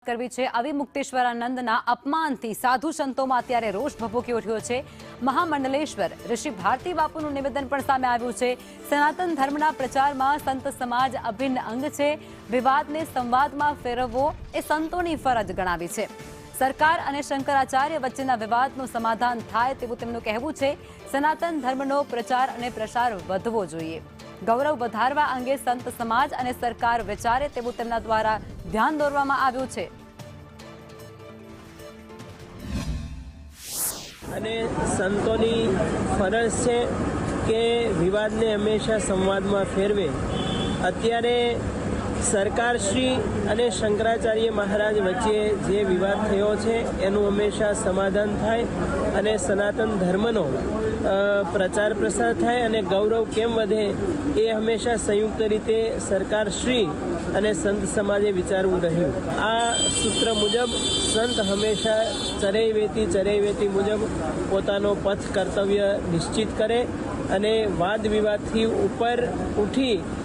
કરવી છે। આવી મુક્તેશ્વરાનંદના અપમાનથી સાધુ સંતોમાં અત્યારે રોષ ભભૂકી ઉઠ્યો છે। મહામંડલેશ્વર ઋષિ ભારતી બાપુનું નિવેદન પણ સામે આવ્યું છે। સનાતન ધર્મના પ્રચારમાં સંત સમાજ અભિન્ન અંગ છે। વિવાદને સંવાદમાં ફેરવવો એ સંતોની ફરજ ગણાવી છે। સરકાર અને શંકરાચાર્ય વચ્ચેના વિવાદનું સમાધાન થાય તેવું તેમનું કહેવું છે। સનાતન ધર્મનો પ્રચાર અને પ્રસાર વધવો જોઈએ। ગૌરવ વધારવા અંગે સંત સમાજ અને સરકાર વિચારે તેવું તેમના દ્વારા ધ્યાન દોરવામાં આવ્યું છે। અને સંતોની ફરજ છે કે વિવાદને હંમેશા સંવાદમાં ફેરવે। અત્યારે સરકારશ્રી અને શંકરાચાર્ય મહારાજ વચ્ચે જે વિવાદ થયો છે એનું હંમેશા સમાધાન થાય અને સનાતન ધર્મનો પ્રચાર પ્રસાર થાય અને ગૌરવ કેમ વધે એ હંમેશા સંયુક્ત રીતે સરકારશ્રી અને સંત સમાજે વિચારવું રહ્યું। આ સૂત્ર મુજબ સંત હંમેશા ચરૈવેતી મુજબ પોતાનો પથ કર્તવ્ય નિશ્ચિત કરે અને વાદ વિવાદથી ઉપર ઉઠી